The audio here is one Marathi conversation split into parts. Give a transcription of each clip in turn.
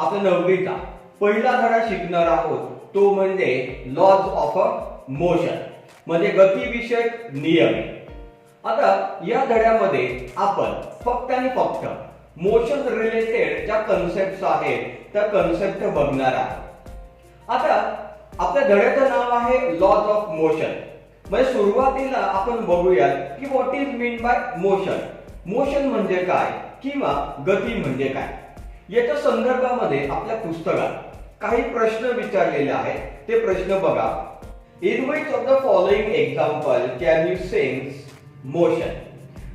आपल्या 9वीचा पहिला धडा शिकणार आहोत तो म्हणजे लॉज ऑफ अ मोशन म्हणजे गतिविषयक नियम। आता या धड्यामध्ये आपण फक्त आणि फक्त मोशन रिलेटेड ज्या कन्सेप्ट्स आहेत त्या कन्सेप्ट बघणार आहोत। आता आपल्या धड्याचं नाव आहे लॉज ऑफ मोशन। म्हणजे सुरुवातीला आपण बघूयात की what is mean by motion. Motion म्हणजे काय किंवा गती म्हणजे काय। याच्या संदर्भामध्ये आपल्या पुस्तकात काही प्रश्न विचारलेले आहेत, ते प्रश्न बघा। In which of the following example can you sense motion.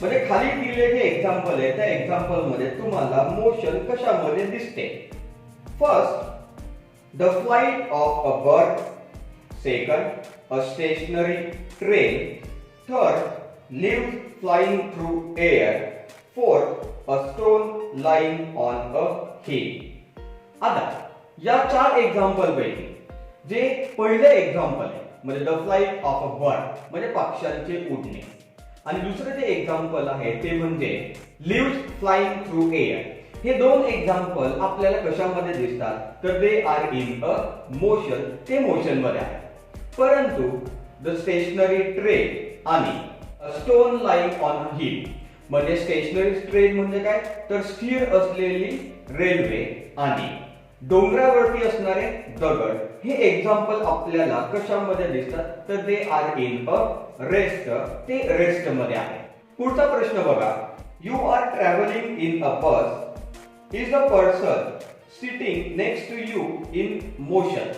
म्हणजे खाली दिलेले जे एक्झाम्पल आहे त्या एक्झाम्पल मध्ये तुम्हाला मोशन कशामध्ये दिसते। First, the flight of a bird. Second, a stationary train. Third, leaves flying through air. Fourth, a stone lying on a hill. आता या 4 एक्झाम्पल पैकी जे पहिले एक्झाम्पल आहे म्हणजे the flight of a bird म्हणजे पक्ष्यांचे उडणे, आणि दुसरे जे एक्झाम्पल आहे ते म्हणजे लिव्स फ्लाइंग थ्रू एअर, हे दोन एक्झाम्पल आपल्याला कशामध्ये दिसतात तर they are in a motion, ते मोशन मध्ये आहे। परंतु द स्टेशनरी ट्रेन आणि स्टोन लाईंग ऑन हिल म्हणजे स्टेशनरी ट्रेन म्हणजे काय तर स्थिर असलेली रेल्वे आणि डोंगरावरती असणारे दगड, हे एक्झाम्पल आपल्याला कशामध्ये दिसतात तर they are in a rest, ते रेस्ट मध्ये आहे। पुढचा प्रश्न बघा। You are travelling in a bus, is the person sitting next to you in motion.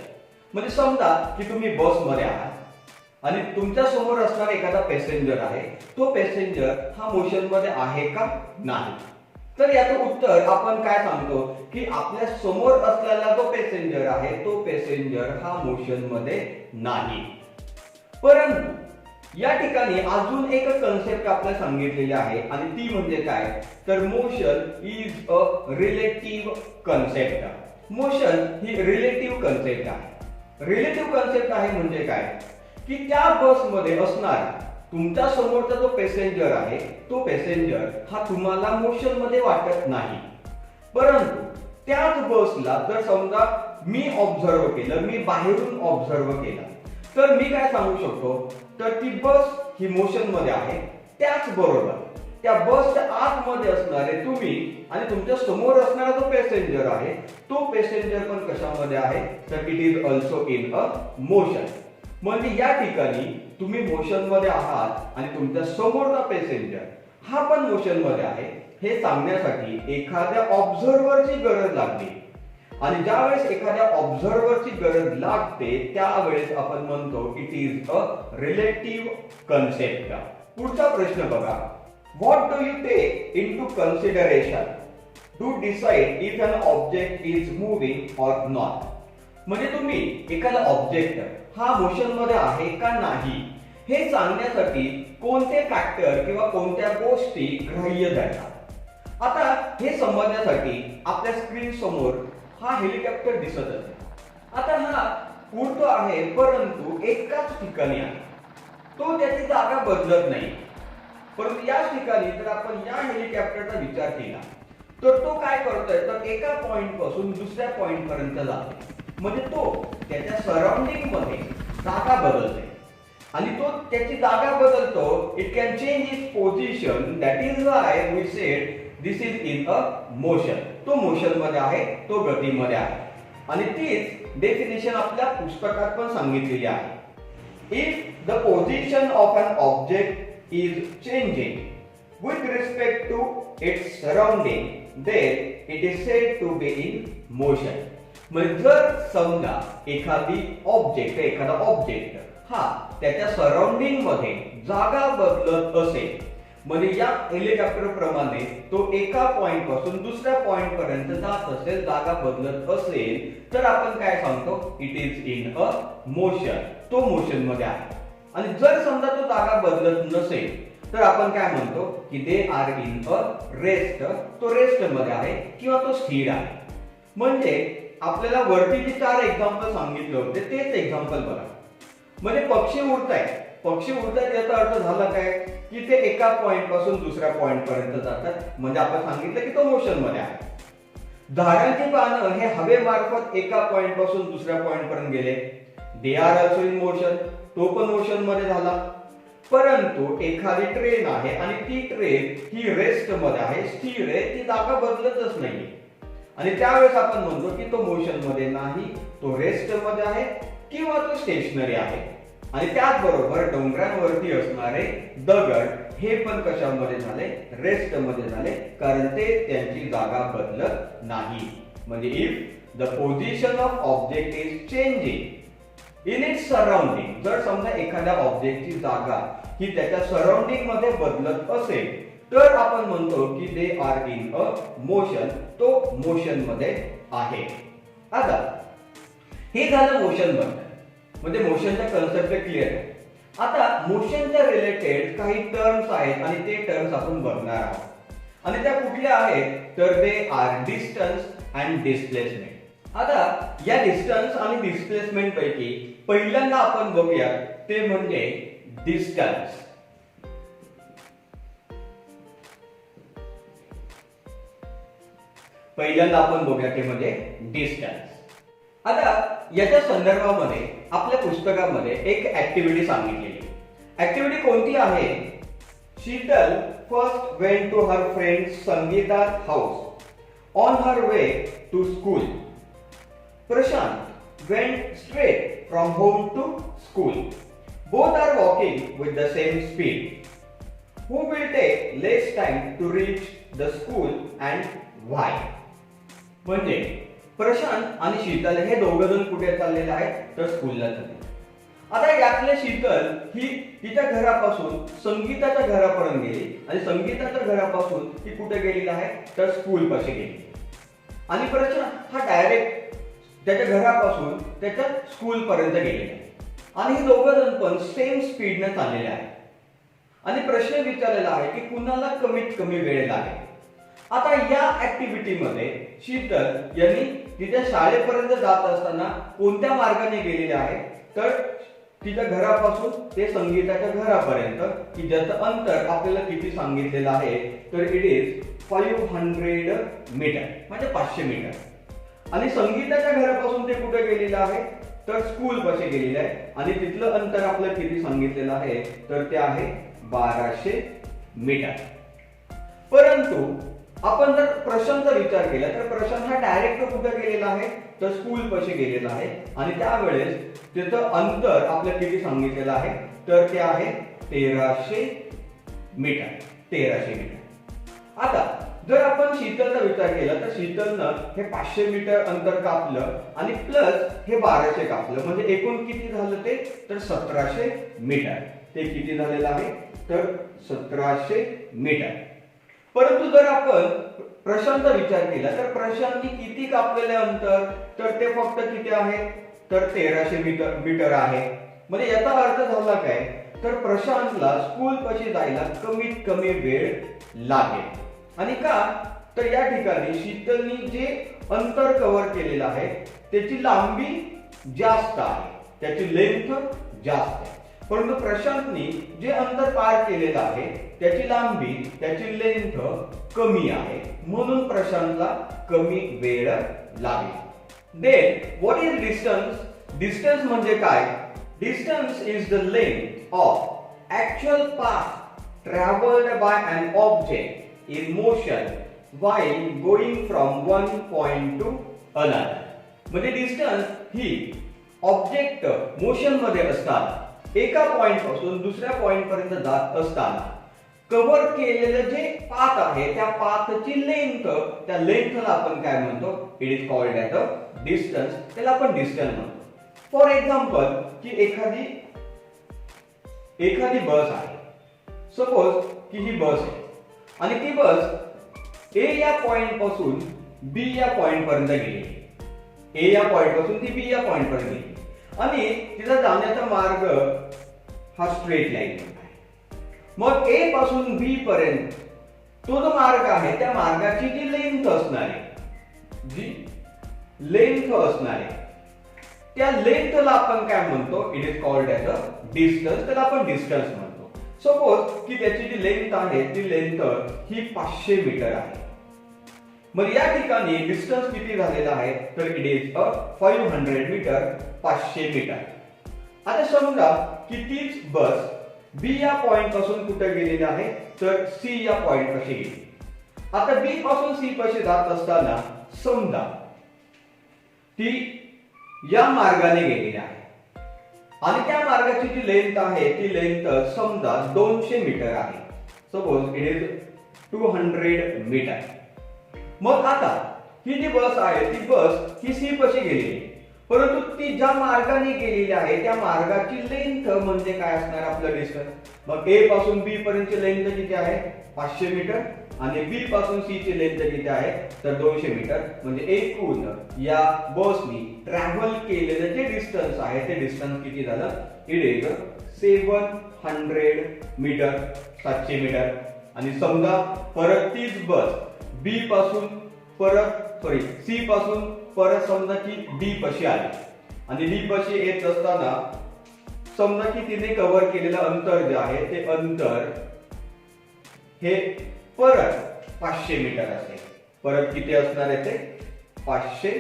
म्हणजे समजा की तुम्ही बस मध्ये आहात आणि तुमच्या समोर असणारा एखादा पॅसेंजर आहे, तो पॅसेंजर हा मोशन मध्ये आहे का नाही। तर याचं उत्तर आपण काय सांगतो की आपल्या समोर असलेला जो पॅसेंजर आहे तो पॅसेंजर हा मोशन मध्ये नाही। परंतु या ठिकाणी अजून एक कन्सेप्ट आपल्याला सांगितलेली आहे आणि ती म्हणजे काय तर motion is a relative concept. Motion he relative concept आहे। रिलेटिव्ह कन्सेप्ट आहे म्हणजे काय की त्या बस मध्ये असणारा तुमच्या समोरचा जो पॅसेंजर आहे तो पॅसेंजर हा तुम्हाला मोशन मध्ये वाटत नाही, परंतु त्याच बसला जर समजा मी ऑब्झर्व केलं, मी बाहेरून ऑब्झर्व केलं, तर मी काय सांगू शकतो तर ती बस ही मोशन मध्ये आहे। त्याच बरोबर त्या बसच्या आतमध्ये असणारे तुम्ही आणि तुमच्या समोर असणारा जो पॅसेंजर आहे तो पॅसेंजर पण कशामध्ये आहे तर it is also in a motion. म्हणजे या ठिकाणी तुम्ही मोशन मध्ये आहात आणि तुमच्या समोरचा पॅसेंजर हा पण मोशन मध्ये आहे, हे सांगण्यासाठी एखाद्या ऑब्झर्वरची गरज लागते। आणि ज्यावेळेस एखाद्या ऑब्झर्वरची गरज लागते त्यावेळेस आपण म्हणतो it is a relative concept. पुढचा प्रश्न बघा। What do you take into consideration to decide if an object is moving or not? म्हणजे तुम्ही एखादा ऑब्जेक्ट हा मोशन मध्ये आहे का नाही हे सांगण्यासाठी कोणते फॅक्टर किंवा कोणत्या गोष्टी ग्राह्य धरतात। आता हे समजण्यासाठी आपल्या स्क्रीन समोर हा हेलिकॉप्टर दिसत असेल। आता हा उडतो आहे परंतु एकाच ठिकाणी आहे, तो त्याची जागा बदलत नाही। परंतु याच ठिकाणी जर आपण या हेलिकॉप्टरचा विचार केला तर तो काय करतोय तर एका पॉइंट पासून दुसऱ्या पॉइंट पर्यंत जातो, म्हणजे तो त्याच्या सराउंडिंग मध्ये जागा बदलतोय आणि तो त्याची जागा बदलतो। It can change its position, that is why we said this is in a motion. तो मोशन मध्ये आहे, तो गतीमध्ये आहे आणि तीच डेफिनेशन आपल्या पुस्तकात पण सांगितलेली आहे। If the position of an object is changing with respect to its surrounding, then it is said to be in motion। म्हणजे जर समजा एखादा ऑब्जेक्ट हा त्याच्या सराउंडिंग मध्ये जागा बदलत असेल, म्हणजे या हेलिकॉप्टर प्रमाणे तो एका पॉइंट पासून दुसऱ्या पॉइंट पर्यंत जात असेल, जागा बदलत असेल, तर आपण काय सांगतो it is in a motion, तो मोशन मध्ये आहे। आणि जर समजा तो जागा बदलत नसेल तर आपण काय म्हणतो की दे आर इन अ रेस्ट, तो रेस्ट मध्ये आहे किंवा तो स्थिर आहे। म्हणजे आपल्याला वरती जे 4 एक्झाम्पल सांगितले होते तेच एक्झाम्पल बघा। म्हणजे पक्षी उडतायत याचा अर्थ झाला काय की ते एका पॉइंट पासून दुसऱ्या पॉइंट पर्यंत जातात, म्हणजे आपण सांगितलं की तो मोशन मध्ये आहे। झाडांची पानं हे हवेमार्फत एका पॉइंट पासून दुसऱ्या पॉइंट पर्यंत गेले. They are also in motion. तो पण मोशन मध्ये झाला. परंतु एखादी ट्रेन आहे आणि ती ट्रेन ही रेस्ट मध्ये आहे, स्थिर आहे, ती जागा बदलतच नाहीये. आणि त्यावेळेस आपण म्हणतो की तो मोशन मध्ये नाही, तो रेस्ट मध्ये आहे किंवा तो स्टेशनरी आहे. आणि त्याचबरोबर डोंगरांवरती असणारे दगड हे पण कशामध्ये झाले? रेस्ट मध्ये झाले, कारण ते त्यांची जागा बदलत नाही. म्हणजे if the position of object is changing in its surrounding, जर समजा एखाद्या ऑब्जेक्टची जागा ही त्याच्या सराउंडिंग मध्ये बदलत असेल तर आपण म्हणतो की दे आर इन अ मोशन, तो मोशन मध्ये आहे. आता हे झालं मोशन बद्दल, म्हणजे मोशनचा कन्सेप्ट क्लिअर आहे. आता मोशनच्या रिलेटेड काही टर्म्स आहेत आणि ते टर्म्स आपण बघणार आहोत. आणि त्या कुठल्या आहेत? तर they R distance and displacement. आता या डिस्टन्स आणि डिस्प्लेसमेंट पैकी पहिल्यांदा आपण बघूया ते म्हणजे डिस्टन्स. पहिल्यांदा आपण बघूया ते म्हणजे डिस्टन्स. आता याच्या संदर्भामध्ये आपल्या पुस्तकामध्ये एक ऍक्टिव्हिटी सांगितलेली. ऍक्टिव्हिटी कोणती आहे? Sheetal first went to her friend Sangeeta's house on her way to school. Prashant went straight from home to school. Both are walking with the same speed. Who will take less time to reach the school and why? म्हणजे प्रशांत आणि शीतल हे दोघं जण कुठे चाललेले आहेत? तर स्कूलला चालले. आता यातले शीतल ही तिच्या घरापासून संगीताच्या घरापर्यंत गेली आणि संगीताच्या घरापासून ती कुठे गेलेली आहे? तर स्कूल पाशी गेली. आणि प्रशांत हा डायरेक्ट त्याच्या घरापासून त्याच्या स्कूल पर्यंत गेलेला आहे. आणि हे दोघं जण पण सेम स्पीडने चाललेले आहेत. आणि प्रश्न विचारलेला आहे की कुणाला कमीत कमी वेळ लागेल. आता या ऍक्टिव्हिटी मध्ये शीतल यांनी तिच्या शाळेपर्यंत जात असताना कोणत्या मार्गाने गेलेले आहे? तर तिच्या घरापासून ते संगीताच्या घरापर्यंत, की ज्याचं अंतर आपल्याला किती सांगितलेलं आहे? तर इट इज 500 मीटर, म्हणजे 500 मीटर. आणि संगीताच्या घरापासून ते कुठे गेलेलं आहे? तर स्कूल पाशी गेलेलं आहे. आणि तिथलं अंतर आपल्याला किती सांगितलेलं आहे? तर ते आहे 1200 मीटर. परंतु आपण जर प्रशांतचा विचार केला तर प्रशांत हा डायरेक्ट कुठे गेलेला आहे? तर स्कूल पाशी गेलेला आहे. आणि त्यावेळेस त्याचं अंतर आपल्याला किती सांगितलेलं आहे? तर ते आहे 1300 मीटर. 1300 मीटर. आता जर आपण शीतलचा विचार केला तर शीतलनं हे 500 मीटर अंतर कापलं आणि प्लस हे 1200 कापलं, म्हणजे एकूण किती झालं ते? तर 1700 मीटर. ते किती झालेलं आहे? तर 1700 मीटर. परंतु जर आपण प्रशांतचा विचार केला तर प्रशांतने किती कापलेले अंतर? तर ते फक्त किती आहे? तर 1300 मीटर आहे. म्हणजे याचा अर्थ झाला काय? तर प्रशांतला स्कूल पाशी जायला कमीत कमी वेळ लागेल. आणि का? तर या ठिकाणी शीतलनी जे अंतर कव्हर केलेलं आहे त्याची लांबी जास्त आहे, त्याची लेंथ जास्त आहे. परंतु प्रशांतनी जे अंतर पार केलेलं आहे त्याची लांबी, त्याची लेंथ कमी आहे, म्हणून प्रशांतला कमी वेळ लागेल. Then what is distance? Distance म्हणजे काय? Distance is the length of actual path travelled by an object in motion while going from one point to another. म्हणजे डिस्टन्स ही ऑब्जेक्ट मोशन मध्ये असताना एका पॉइंट पासून दुसऱ्या पॉइंट पर्यंत जात असताना कव्हर केलेलं जे पाथ आहे त्या पाथची लेंथ, त्या लेंथला आपण काय म्हणतो? It is called as a distance. त्याला आपण डिस्टन्स म्हणतो. फॉर एक्झाम्पल की एखादी बस आहे. सपोज की ही बस आहे आणि ती बस ए या पॉइंट पासून बी या पॉइंट पर्यंत गेली. ए या पॉइंट पासून ती बी या पॉइंट पर्यंत गेली आणि तिचा जाण्याचा मार्ग हा स्ट्रेट लाईन आहे. मग ए पासून बी पर्यंत तो जो मार्ग आहे त्या मार्गाची जी लेंथ असणार आहे, त्या लेंथला आपण काय म्हणतो? It is called as a distance. त्याला आपण डिस्टन्स म्हणतो. सपोज की त्याची जी लेंथ आहे ती लेंथ ही 500 मीटर आहे. मग या ठिकाणी डिस्टन्स किती झालेला आहे तर इट इज 500 मीटर, 500 मीटर. आता समजा की तीच बस बी या पॉइंट पासून कुठे गेलेली आहे तर सी या पॉइंट पाशी गेली. आता बी पासून सी पाशी जात असताना समजा ती या मार्गाने गेलेली आहे आणि त्या मार्गाची जी लेंथ आहे ती लेंथ समजा 200 मीटर आहे. Suppose it is 200 metre. मग आता ही जी बस आहे ती बस ही सी पाशी गेलेली आहे, परंतु ती ज्या मार्गाने गेलेली आहे त्या मार्गाची लेंथ म्हणजे काय असणार आपलं डिस्टन्स. मग ए पासून बी पर्यंतची लेंथ किती आहे 500 मीटर आणि बी पासून सी ची लेंथ किती आहे तर 200 मीटर. म्हणजे एकूण या बसनी ट्रॅव्हल केलेलं जे डिस्टन्स आहे ते डिस्टन्स किती झालं इट इज 700 मीटर, 700 मीटर. आणि समजा परत तीच बस बी पासून सी पासून परत समजा की डी पाशी आली आणि डी पाशी येत असताना समजा की तिने कव्हर केलेलं अंतर जे आहे ते अंतर हे परत 500 मीटर असेल. परत किती असणार आहे ते 500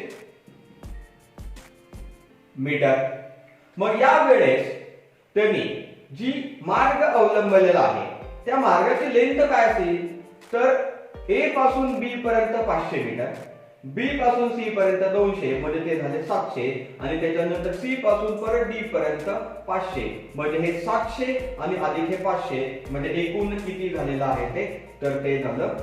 मीटर. मग या वेळेस त्यांनी जी मार्ग अवलंबलेला आहे त्या मार्गाची लेंथ काय असेल तर ए पासून बी पर्यंत 500 मीटर, बी पासून सी पर्यंत 200 म्हणजे ते झाले 700 आणि त्याच्यानंतर सी पासून परत डी पर्यंत 500 म्हणजे हे 700 आणि अधिक हे 500 म्हणजे एकूण किती झालेलं आहे ते तर ते झालं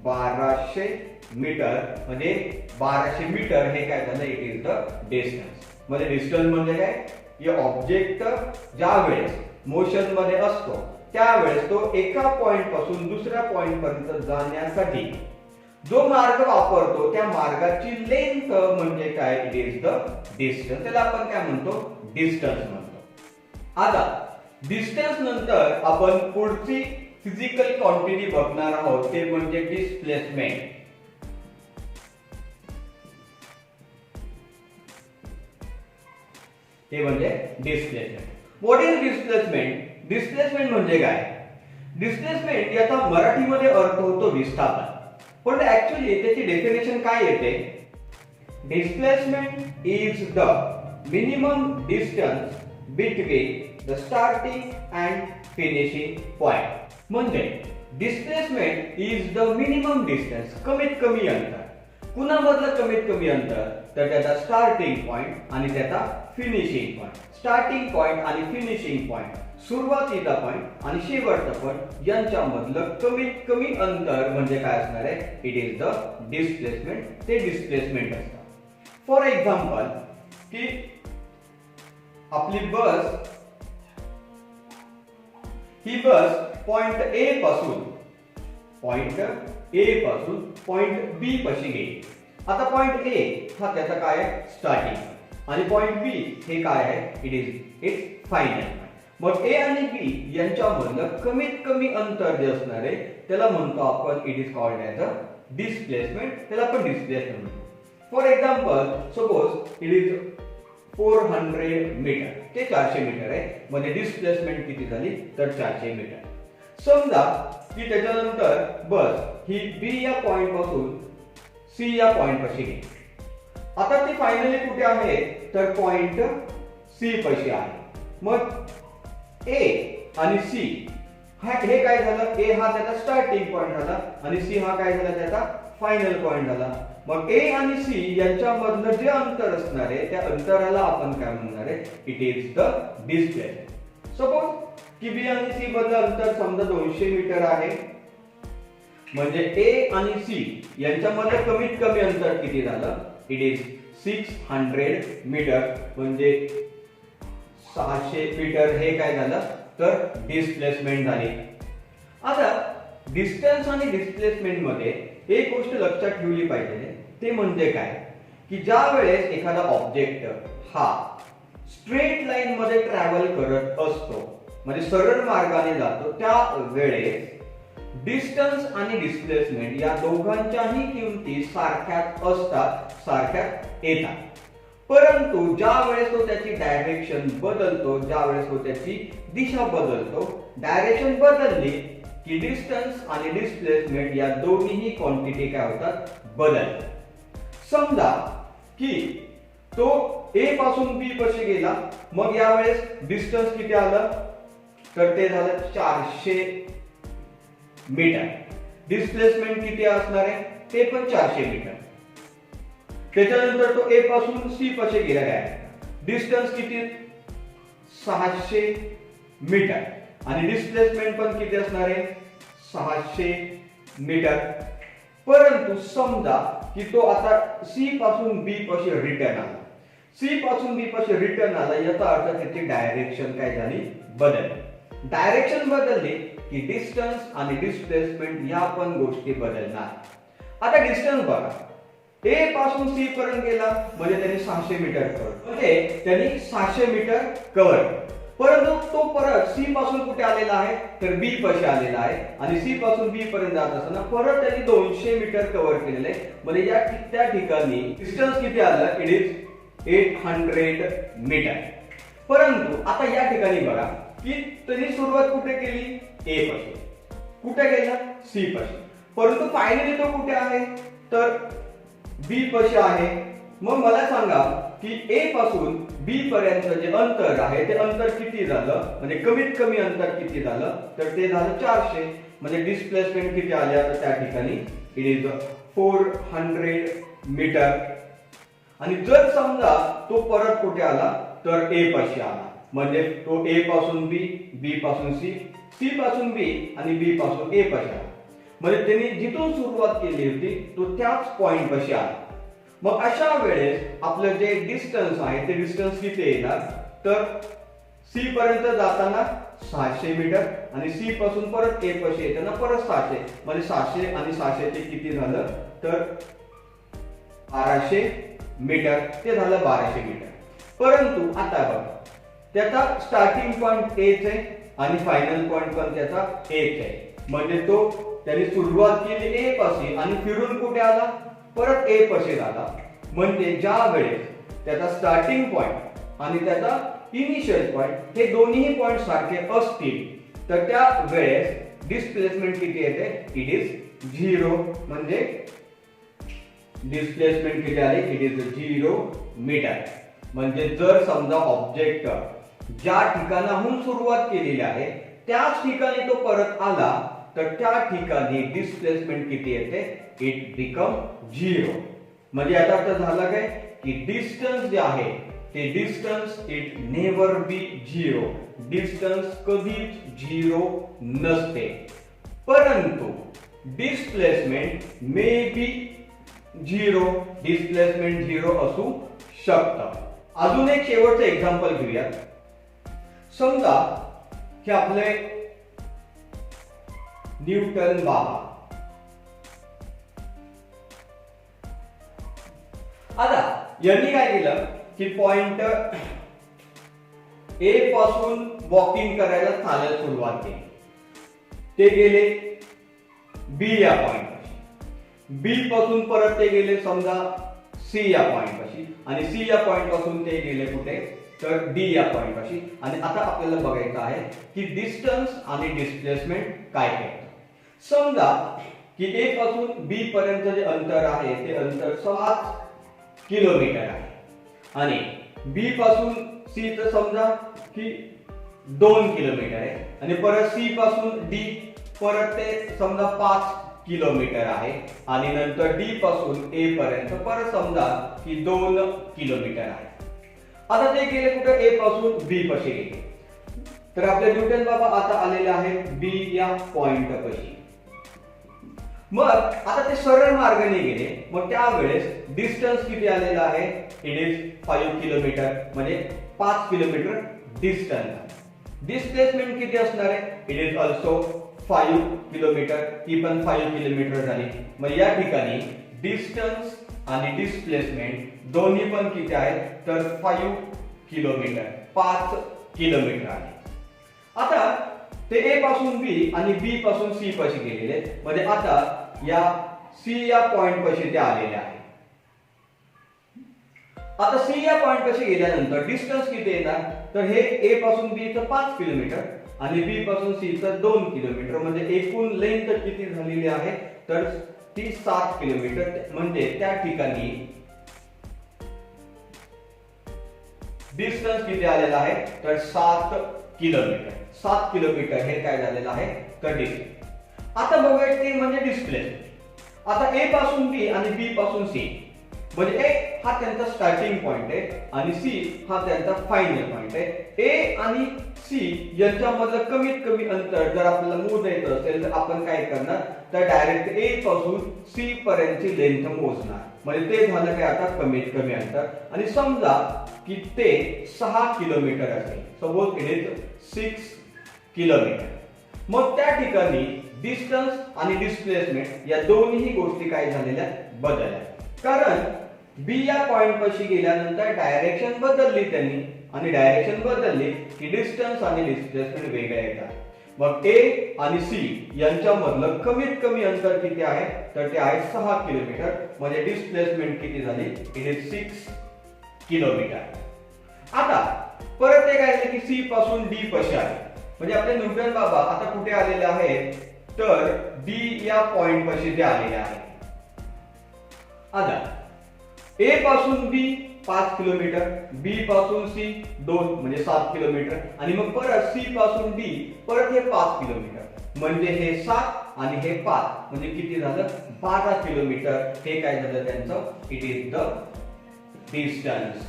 1200 मीटर. म्हणजे 1200 मीटर हे काय झालं इट इज द डिस्टन्स. म्हणजे डिस्टन्स म्हणजे काय हे ऑब्जेक्ट ज्या वेळेस मोशन मध्ये असतो त्यावेळेस तो एका पॉइंट पासून दुसऱ्या पॉइंट पर्यंत जाण्यासाठी जो मार्ग वापरतो त्या मार्गाची लेंथ म्हणजे काय इट इज द डिस्टन्स. त्याला आपण काय म्हणतो डिस्टन्स म्हणतो. आता डिस्टन्स नंतर आपण पुढची फिजिकल क्वांटिटी बघणार आहोत ते म्हणजे डिस्प्लेसमेंट. ते म्हणजे displacement. What is displacement? Displacement म्हणजे काय? डिस्प्लेसमेंट याचा मराठीमध्ये अर्थ होतो विस्थापन, पण ऍक्च्युअली त्याची डेफिनेशन काय येते? Displacement is the minimum distance between the starting and finishing point. म्हणजे displacement is the minimum distance, कमीत कमी अंतर. कुणामधलं कमीत कमी अंतर तर त्याचा स्टार्टिंग पॉइंट आणि त्याचा फिनिशिंग पॉइंट. स्टार्टिंग पॉइंट आणि फिनिशिंग पॉइंट, सुरुवातीचा पॉइंट आणि शेवटचा पॉइंट यांच्यामधलं कमीत कमी अंतर म्हणजे काय असणार आहे इट इज द डिस्प्लेसमेंट. ते डिस्प्लेसमेंट असतं. फॉर एक्झाम्पल की आपली बस ही बस पॉइंट ए पासून पॉइंट बी पाशी गेली. आता पॉइंट ए हा त्याचा काय आहे स्टार्टिंग आणि पॉइंट बी हे काय आहे इट इज इट्स फायनल. मग ए आणि बी यांच्यामधलं कमीत कमी अंतर जे असणार आहे त्याला म्हणतो आपण it is called as a displacement. त्याला आपण डिस्प्लेसमेंट म्हणतो. For example suppose it is 400 metre, ते 400 मीटर आहे. म्हणजे डिस्प्लेसमेंट किती झाली तर 400 मीटर. समजा की त्याच्यानंतर बस ही बी या पॉइंट पासून सी या पॉइंट पाशी गेली. आता ती फायनली कुठे आहे तर पॉइंट सी पाशी आहे. मग ए आणि सी हे काय झालं, ए हा त्याचा स्टार्टिंग पॉइंट झाला आणि सी हा काय झाला त्याचा फायनल पॉइंट झाला. मग ए आणि सी यांच्यामधलं जे अंतर असणार आहे त्या अंतराला आपण काय म्हणणार आहे it is the displacement. Suppose की बी आणि सी मधलं अंतर समजा 200 मीटर आहे. म्हणजे ए आणि सी यांच्यामध्ये कमीत कमी अंतर किती झालं इट इज 600 मीटर. म्हणजे 600 मीटर हे काय झालं तर डिस्प्लेसमेंट झाली. आता डिस्टन्स आणि डिस्प्लेसमेंट मध्ये एक गोष्ट लक्षात ठेवली पाहिजे ते म्हणजे काय की ज्या वेळेस एखादा ऑब्जेक्ट हा स्ट्रेट लाईन मध्ये ट्रॅव्हल करत असतो म्हणजे सरळ मार्गाने जातो त्या वेळेस डिस्टन्स आणि डिस्प्लेसमेंट या दोघांच्याही किमती सारख्याच असतात, सारख्याच येतात. परंतु ज्या वेळेस तो त्याची डायरेक्शन बदलतो, ज्या वेळेस तो त्याची दिशा बदलतो, डायरेक्शन बदलली की डिस्टन्स आणि डिस्प्लेसमेंट या दोन्हीही क्वांटिटी काय होतात, बदलतात. समजा की तो ए पासून बी पाशी गेला, मग यावेळेस डिस्टन्स किती आलं, तर ते झालं 400 मीटर. डिस्प्लेसमेंट किती असणार आहे, ते पण 400 मीटर. त्याच्यानंतर तो ए पासून सी पाशी गेला आहे, डिस्टन्स किती, 600 मीटर आणि डिस्प्लेसमेंट पण किती असणार आहे, 600 मीटर. परंतु समजा की तो आता सी पासून बी पाशी रिटर्न आला, सी पासून बी पाशी रिटर्न आला, याचा अर्थ त्याची डायरेक्शन काय झाली, बदलली. डायरेक्शन बदलली की डिस्टन्स आणि डिस्प्लेसमेंट या पण गोष्टी बदलणार. आता डिस्टन्स बघा, ए पासून सी पर्यंत गेला म्हणजे त्याने 600 मीटर कव्हर, म्हणजे त्याने 600 मीटर कव्हर. परंतु तो परत सी पासून कुठे आलेला आहे, तर बी पाशी आलेला आहे आणि सी पासून बी पर्यंत जात असताना परत त्यांनी 200 मीटर कव्हर केलेले आहे. म्हणजे या त्या ठिकाणी डिस्टन्स किती आलं, इट इज 800 मीटर. परंतु आता या ठिकाणी बघा की त्यांनी सुरुवात कुठे केली, ए पासून, कुठे गेला, सी पाशी. परंतु फायनली तो कुठे आहे, तर बी पाशी आहे. मग मला सांगा की ए पासून बी पर्यंत जे अंतर आहे ते अंतर किती झालं, म्हणजे कमीत कमी अंतर किती झालं, तर ते झालं 400. म्हणजे डिस्प्लेसमेंट किती आले, आता त्या ठिकाणी इट इज 400 मीटर. आणि जर समजा तो परत कुठे आला, तर ए पाशी आला, म्हणजे तो ए पासून बी, बी पासून सी, सी पासून बी आणि बी पासून ए पाशी आला. म्हणजे त्यांनी जिथून सुरुवात केली होती तो त्याच पॉइंट पाशी आला. मग अशा वेळेस आपलं जे डिस्टन्स आहे ते डिस्टन्स किती येणार, तर सी पर्यंत जाताना 600 मीटर आणि सी पासून परत ए पाशी येताना परत 600, म्हणजे 600 आणि 600 चे किती झालं, तर 1200 मीटर, ते झालं 1200 मीटर. परंतु आता बघा, त्याचा स्टार्टिंग पॉइंट एच आहे आणि फायनल पॉइंट पण त्याचा एच आहे. म्हणजे तो त्याने सुरुवात केली ए पाशी आणि फिरून कुठे आला, परत ए पाशी झाला. म्हणजे ज्या वेळेस त्याचा स्टार्टिंग पॉइंट आणि त्याचा इनिशियल पॉइंट हे दोन्ही पॉइंट सारखे असतील, तर त्या वेळेस डिस्प्लेसमेंट किती येते, इट इज 0. म्हणजे डिस्प्लेसमेंट किती आले, इट इज 0 मीटर. म्हणजे जर समजा ऑब्जेक्ट ज्या ठिकाणाहून सुरुवात केलेली आहे त्याच ठिकाणी तो परत आला, तर त्या ठिकाणी डिस्प्लेसमेंट किती येते, इट बिकम 0. म्हणजे याचा अर्थ झाला काय की डिस्टन्स जे आहे ते distance it never be 0. Distance कधीच 0 नसते. परंतु डिस्प्लेसमेंट मे बी 0, डिस्प्लेसमेंट 0 असू शकतं. अजून एक शेवटचं एक्झाम्पल घेऊया. समजा की आपले न्यूटन बाबा, आता यांनी काय केलं की पॉइंट ए पासून वॉकिंग करायला चालत सुरुवात केली. ते गेले बी या पॉइंट पाशी, बी पासून परत ते गेले समजा सी या पॉइंट पाशी आणि सी या पॉइंट पासून ते गेले कुठे, तर डी या पॉइंट पाशी. आणि आता आपल्याला बघायचं आहे की डिस्टन्स आणि डिस्प्लेसमेंट काय करतं. समजा की ए पासून बी पर्यंत जे अंतर आहे ते अंतर 7 किलोमीटर आहे आणि बी पासून सी तर समजा की 2 किलोमीटर आहे आणि परत सी पासून डी परत ते समजा 5 किलोमीटर आहे आणि नंतर डी पासून ए पर्यंत परत समजा की 2 किलोमीटर आहे. आता ते गेले कुठे, ए पासून बी पाशी गेले. तर आपले न्यूटन बाबा आता आलेले आहेत बी या पॉइंट पाशी. मग आता ते सरळ मार्गाने गेले, मग त्यावेळेस डिस्टन्स किती आलेला आहे, इट इज 5 किलोमीटर. म्हणजे 5 किलोमीटर डिस्टन्स. डिस्प्लेसमेंट किती असणार आहे, इट इज ऑल्सो 5 किलोमीटर. ही पण 5 किलोमीटर झाली. मग या ठिकाणी डिस्टन्स आणि डिस्प्लेसमेंट दोन्ही पण किती आहेत, तर 5 किलोमीटर, 5 किलोमीटर आहे. आता ते ए पासून बी आणि बी पासून सी पाशी गेलेले, म्हणजे आता या सी या पॉइंट पाशी ते आलेले आहे. आता सी या पॉइंट पाशी गेल्यानंतर डिस्टन्स किती येणार, तर हे ए पासून बी चं 5 किलोमीटर आणि बी पासून सी चं 2 किलोमीटर, म्हणजे एकूण लेंथ किती झालेली आहे तर ती 7 किलोमीटर. म्हणजे त्या ठिकाणी डिस्टन्स किती आलेला आहे तर 7 किलोमीटर. 7 किलोमीटर हे काय झालेलं आहे तर डिस्टन्स. आता बघूया ते म्हणजे डिस्प्लेसमेंट. आता ए पासून बी आणि बी पासून सी, म्हणजे ए हा त्यांचा स्टार्टिंग पॉइंट आहे आणि सी हा त्यांचा फायनल पॉइंट आहे. ए आणि सी यांच्यामधलं कमीत कमी अंतर जर आपल्याला मोजायचं असेल तर आपण काय करणार तर डायरेक्ट ए पासून सी पर्यंतची लेंथ मोजणार. म्हणजे ते झालं काय आता कमीत कमी अंतर. आणि समजा की ते 6 किलोमीटर असेल, सपोज इट इज 6 किलोमीटर. मग त्या ठिकाणी डिस्टन्स आणि डिस्प्लेसमेंट या दोन्ही गोष्टी काय झालेल्या बदलल्या. कारण बी या पॉइंट पाशी गेल्यानंतर डायरेक्शन बदलली त्यांनी आणि डायरेक्शन बदलली की डिस्टन्स आणि डिस्प्लेसमेंट वेगळे येतात. मग ए आणि सी यांच्यामधलं कमीत कमी अंतर किती आहे तर ते आहे 6 किलोमीटर. म्हणजे डिस्प्लेसमेंट किती झाली इट इज 6 किलोमीटर. आता परत ते काय की सी पासून डी पाशी आहे, म्हणजे आपले न्यूटन बाबा आता कुठे आलेले आहेत तर डी या पॉइंट पाशी ते आलेले आहेत. आता ए पासून बी 5 किलोमीटर, बी पासून सी 2 म्हणजे 7 किलोमीटर आणि मग परत सी पासून डी परत हे 5 किलोमीटर, म्हणजे हे 7 आणि हे 5 म्हणजे किती झालं 12 किलोमीटर. हे काय झालं त्यांचं it is the distance.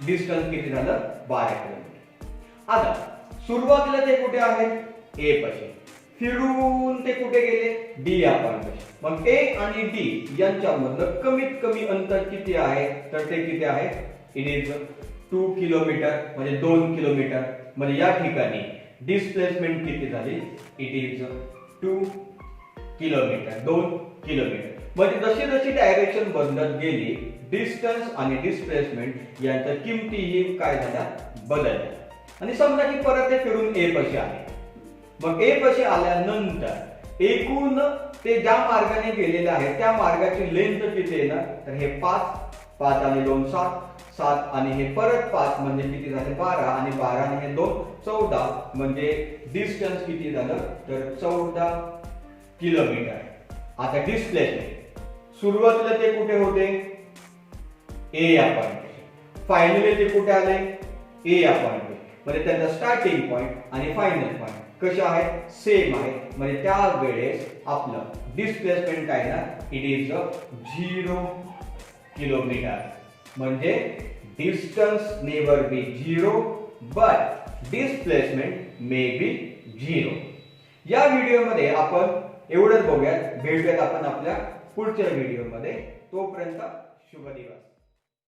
Distance किती झालं 12 किलोमीटर. आता सुरुवातीला ते कुठे आहेत ए पाशी, फिरून ते कुठे गेले डी या पॉइंट पाशी. मग ए आणि डी यांच्यामधलं कमीत कमी अंतर किती आहे तर ते किती आहे इट इज 2 किलोमीटर म्हणजे 2 किलोमीटर. म्हणजे या ठिकाणी डिस्प्लेसमेंट किती झाली इट इज 2 किलोमीटर 2 किलोमीटर. म्हणजे जशी जशी डायरेक्शन बदलत गेली डिस्टन्स आणि डिस्प्लेसमेंट यांच्या किमतीही काय झाल्या बदलल्या. आणि समजा की परत ते फिरून ए पाशी आले. मग ए पाशी आल्यानंतर एकूण ते ज्या मार्गाने गेलेले आहे त्या मार्गाची लेंथ किती येणार तर हे 5 आणि 2 7 आणि हे परत 5 म्हणजे किती झाले 12 आणि 12 आणि हे 2 14 म्हणजे डिस्टन्स किती झालं तर 14 किलोमीटर. आता डिस्प्लेसमेंट सुरुवातीला ते कुठे होते ए या पॉइंट, फायनली ते कुठे आले ए या पॉइंट. म्हणजे त्यांचा स्टार्टिंग पॉइंट आणि फायनल पॉइंट कसे आहेत सेम आहे. म्हणजे त्या वेळेस आपलं डिस्प्लेसमेंट काय ना इट इज 0 किलोमीटर. म्हणजे distance never be 0 but displacement may be 0. या व्हिडिओमध्ये आपण एवढंच बघूयात. भेटूयात आपण आपल्या पुढच्या व्हिडिओमध्ये. तोपर्यंत शुभ दिवस.